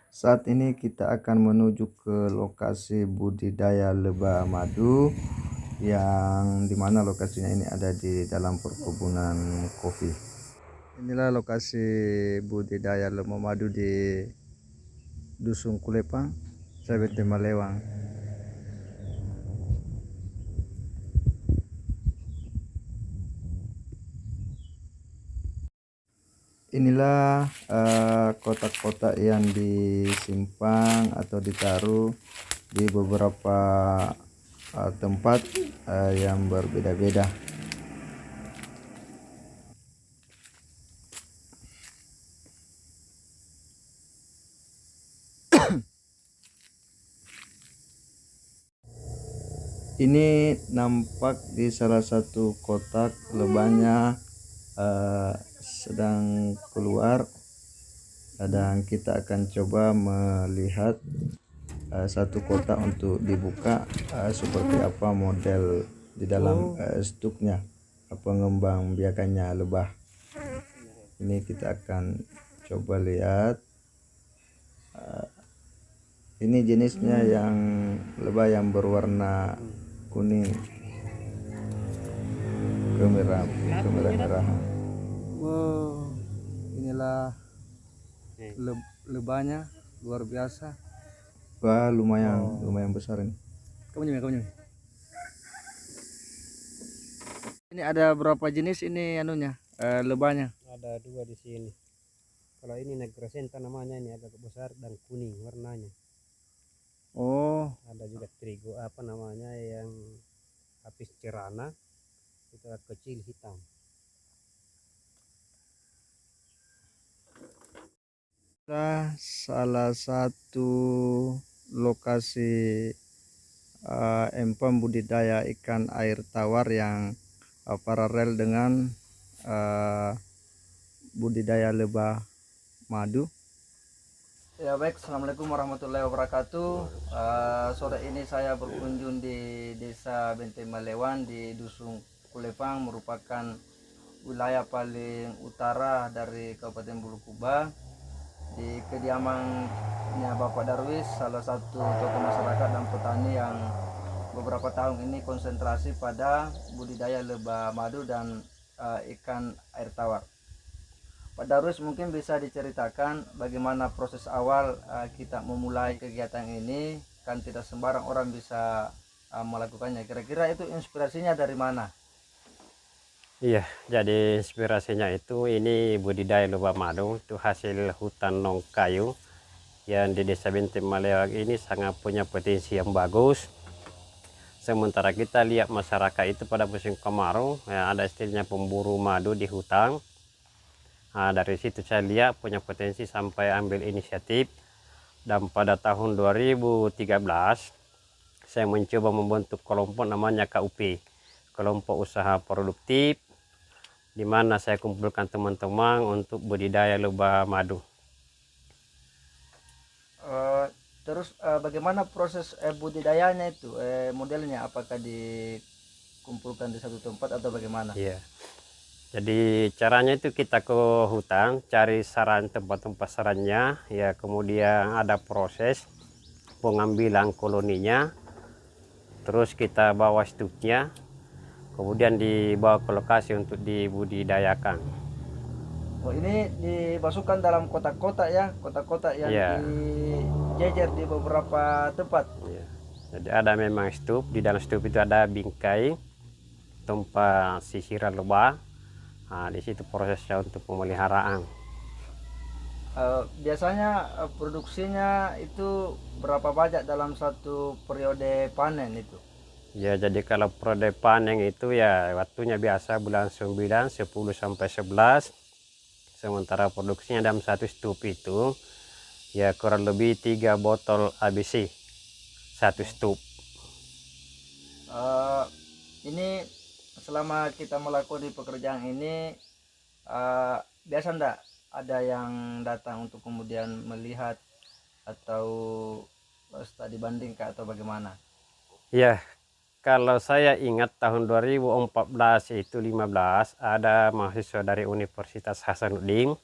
Saat ini kita akan menuju ke lokasi budidaya lebah madu yang dimana lokasinya ini ada di dalam perkebunan kopi. Inilah lokasi budidaya lebah madu di Dusun Kulepang, Sabete Malewang. Inilah kotak-kotak yang disimpan atau ditaruh di beberapa tempat yang berbeda-beda. Ini nampak di salah satu kotak lebahnya sedang keluar, dan kita akan coba melihat satu kotak untuk dibuka seperti apa model di dalam stuknya, pengembang biakannya lebah. Ini kita akan coba lihat. Ini jenisnya yang lebah yang berwarna kuning kemerah-merahan. Wow, inilah lebahnya luar biasa. Wah, lumayan besar ini. Kamu. Ini ada berapa jenis ini anunya, lebahnya? Ada 2 di sini. Kalau ini Negrosenta namanya, ini agak besar dan kuning warnanya. Oh, Ada juga terigu apa namanya yang Apis cerana, itu agak kecil hitam. salah satu lokasi empang budidaya ikan air tawar yang paralel dengan budidaya lebah madu. Ya baik, assalamualaikum warahmatullahi wabarakatuh. Sore ini saya berkunjung di Desa Benteng Malewan di Dusun Kulepang, merupakan wilayah paling utara dari Kabupaten Bulukumba, di kediamannya Bapak Darwis, salah satu tokoh masyarakat dan petani yang beberapa tahun ini konsentrasi pada budidaya lebah madu dan ikan air tawar. Pak Darwis, mungkin bisa diceritakan bagaimana proses awal kita memulai kegiatan ini, kan tidak sembarang orang bisa melakukannya. Kira-kira itu inspirasinya dari mana? Iya, jadi inspirasinya itu ini budidaya lebah madu itu hasil hutan nongkayu yang di Desa Benteng Malewang ini sangat punya potensi yang bagus. Sementara kita lihat masyarakat itu pada musim kemarau, ya, ada istilahnya pemburu madu di hutan. Nah, dari situ saya lihat punya potensi sampai ambil inisiatif, dan pada tahun 2013 saya mencoba membentuk kelompok namanya KUP, kelompok usaha produktif, di mana saya kumpulkan teman-teman untuk budidaya lebah madu. Terus bagaimana proses budidayanya itu, modelnya apakah dikumpulkan di satu tempat atau bagaimana? Iya. Jadi caranya itu kita ke hutan, cari saran tempat-tempat sarannya, ya kemudian ada proses pengambilan koloninya, terus kita bawa stuknya, kemudian dibawa ke lokasi untuk dibudidayakan. Oh, ini dimasukkan dalam kotak-kotak ya, kotak-kotak yang dijejer di beberapa tempat. Ya. Jadi ada memang stup, di dalam stup itu ada bingkai tempat sisiran lebah. Nah, di situ prosesnya untuk pemeliharaan. Biasanya produksinya itu berapa banyak dalam satu periode panen itu? Ya, jadi kalau periode panen itu ya waktunya biasa bulan 9, 10 sampai 11. Sementara produksinya dalam satu stup itu ya kurang lebih 3 botol ABC satu stup. Ini selama kita melakukan pekerjaan ini, biasa enggak ada yang datang untuk kemudian melihat atau dibandingkan atau bagaimana? Ya, kalau saya ingat tahun 2014 itu 15 ada mahasiswa dari Universitas Hasanuddin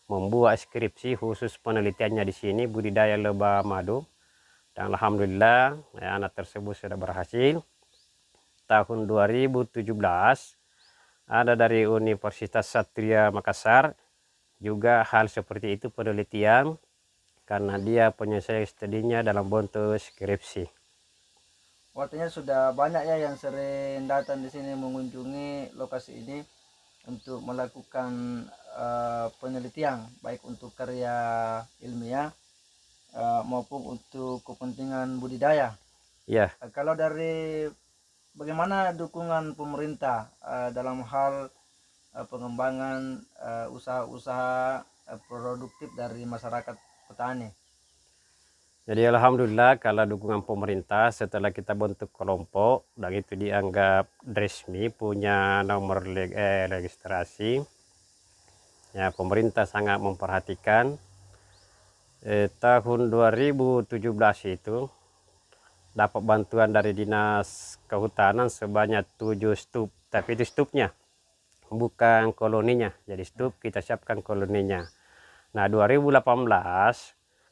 membuat skripsi khusus penelitiannya di sini budidaya lebah madu. Dan alhamdulillah anak tersebut sudah berhasil. Tahun 2017 ada dari Universitas Satria Makassar juga hal seperti itu penelitian, karena dia penyelesaian studinya dalam bentuk skripsi. Artinya sudah banyak ya yang sering datang di sini mengunjungi lokasi ini untuk melakukan penelitian, baik untuk karya ilmiah maupun untuk kepentingan budidaya. Ya, Kalau dari bagaimana dukungan pemerintah dalam hal pengembangan usaha-usaha produktif dari masyarakat petani? jadi alhamdulillah kalau dukungan pemerintah setelah kita bentuk kelompok dan itu dianggap resmi punya nomor registrasi, ya pemerintah sangat memperhatikan. Tahun 2017 itu dapat bantuan dari dinas kehutanan sebanyak 7 stup, tapi itu stupnya bukan koloninya, jadi stup kita siapkan koloninya. Nah 2018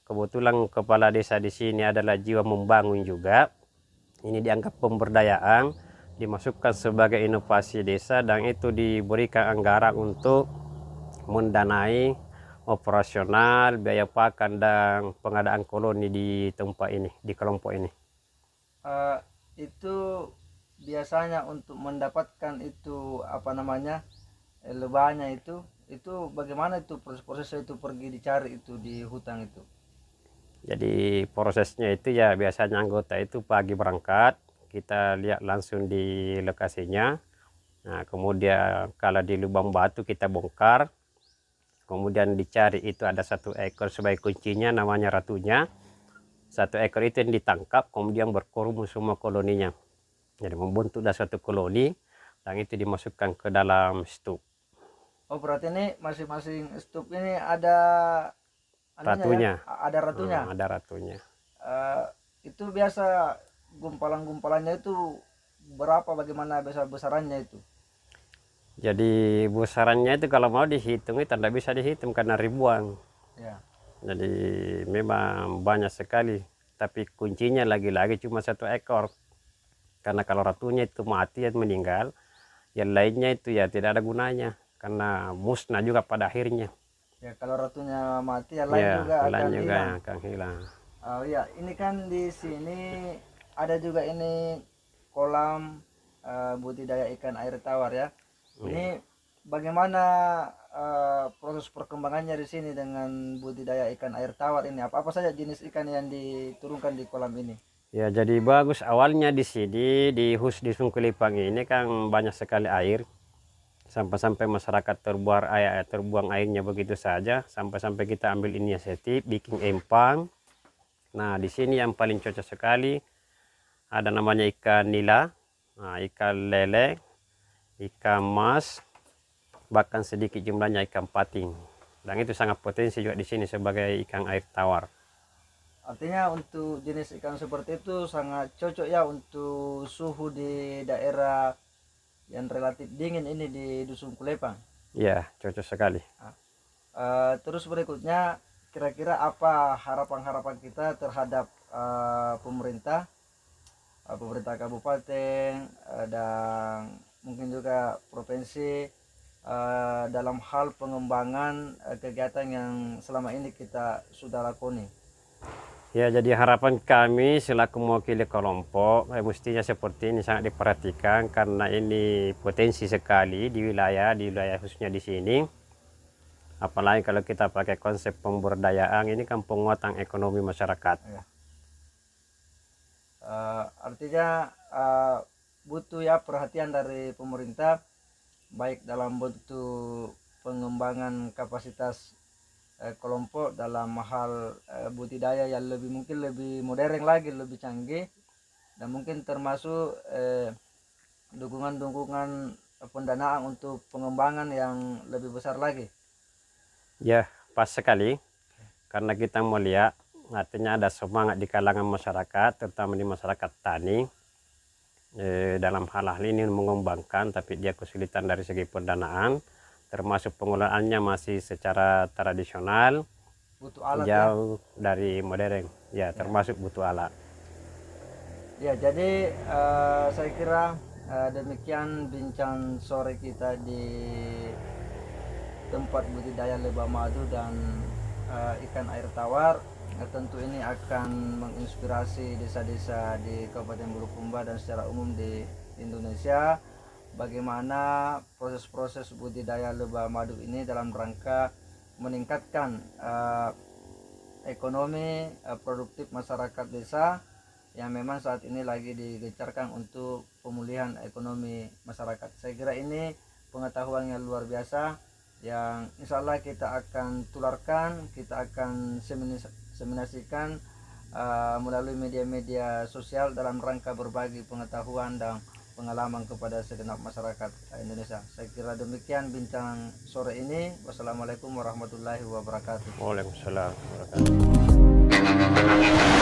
kebetulan kepala desa di sini adalah jiwa membangun juga. Ini dianggap pemberdayaan, dimasukkan sebagai inovasi desa dan itu diberikan anggaran untuk mendanai operasional, biaya pakan dan pengadaan koloni di tempat ini, di kelompok ini. Itu biasanya untuk mendapatkan itu apa namanya lebahnya itu bagaimana itu proses itu pergi dicari itu di hutan itu? Jadi prosesnya itu ya biasanya anggota itu pagi berangkat, kita lihat langsung di lokasinya. Nah kemudian kalau di lubang batu kita bongkar, kemudian dicari itu ada 1 ekor sebagai kuncinya namanya ratunya. 1 ekor itu yang ditangkap kemudian berkerumun semua koloninya. Jadi membentuklah suatu koloni dan itu dimasukkan ke dalam stup. Oh berarti ini masing-masing stup ini ada Ratunya. ya? Ada ratunya. Ada ratunya. Itu biasa gumpalan-gumpalannya itu berapa, bagaimana besar-besarannya itu? Jadi besarannya itu kalau mau dihitung itu tidak bisa dihitung karena ribuan. Ya. Jadi memang banyak sekali, tapi kuncinya lagi-lagi cuma 1 ekor. Karena kalau ratunya itu mati atau meninggal, yang lainnya itu ya tidak ada gunanya karena musnah juga pada akhirnya. Ya kalau ratunya mati ya lain Ya, juga lain akan juga hilang. akan hilang. Oh iya, ini kan di sini ada juga ini kolam budidaya ikan air tawar ya. Ini bagaimana proses perkembangannya di sini dengan budidaya ikan air tawar ini? Apa-apa saja jenis ikan yang diturunkan di kolam ini? Ya, jadi bagus awalnya di sini di Sungkulipang ini kan banyak sekali air. Sampai-sampai masyarakat terbuang airnya begitu saja, sampai-sampai kita ambil inisiatif bikin empang. Nah, di sini yang paling cocok sekali ada namanya ikan nila, ikan lele, ikan mas, bahkan sedikit jumlahnya ikan pating. Dan itu sangat potensi juga di sini sebagai ikan air tawar. Artinya untuk jenis ikan seperti itu sangat cocok ya untuk suhu di daerah yang relatif dingin ini di Dusun Kulepang. Iya, cocok sekali. Terus berikutnya, kira-kira apa harapan-harapan kita terhadap pemerintah kabupaten dan mungkin juga provinsi dalam hal pengembangan kegiatan yang selama ini kita sudah lakoni? Ya, jadi harapan kami selaku mewakili kelompok mestinya seperti ini sangat diperhatikan karena ini potensi sekali di wilayah khususnya di sini. Apalagi kalau kita pakai konsep pemberdayaan ini kan penguatan ekonomi masyarakat. Ya. Artinya butuh ya perhatian dari pemerintah baik dalam bentuk pengembangan kapasitas kelompok dalam hal budidaya yang mungkin lebih modern lagi, lebih canggih, dan mungkin termasuk dukungan pendanaan untuk pengembangan yang lebih besar lagi. Ya, pas sekali karena kita melihat artinya ada semangat di kalangan masyarakat, terutama di masyarakat tani dalam hal ini mengembangkan, tapi dia kesulitan dari segi pendanaan. termasuk pengolahannya masih secara tradisional, Butuh alat ya. jauh dari modern. Ya, termasuk butuh alat. Ya, jadi saya kira demikian bincang sore kita di tempat budidaya lebah madu dan ikan air tawar. Tentu ini akan menginspirasi desa-desa di Kabupaten Bulukumba dan secara umum di Indonesia bagaimana proses-proses budidaya lebah madu ini dalam rangka meningkatkan ekonomi produktif masyarakat desa yang memang saat ini lagi digencarkan untuk pemulihan ekonomi masyarakat. Saya kira ini pengetahuan yang luar biasa yang insya Allah kita akan tularkan, kita akan seminasikan melalui media-media sosial dalam rangka berbagi pengetahuan dan pengalaman kepada segenap masyarakat Indonesia. Saya kira demikian bincang sore ini. Wassalamualaikum warahmatullahi wabarakatuh. Waalaikumsalam warahmatullahi wabarakatuh.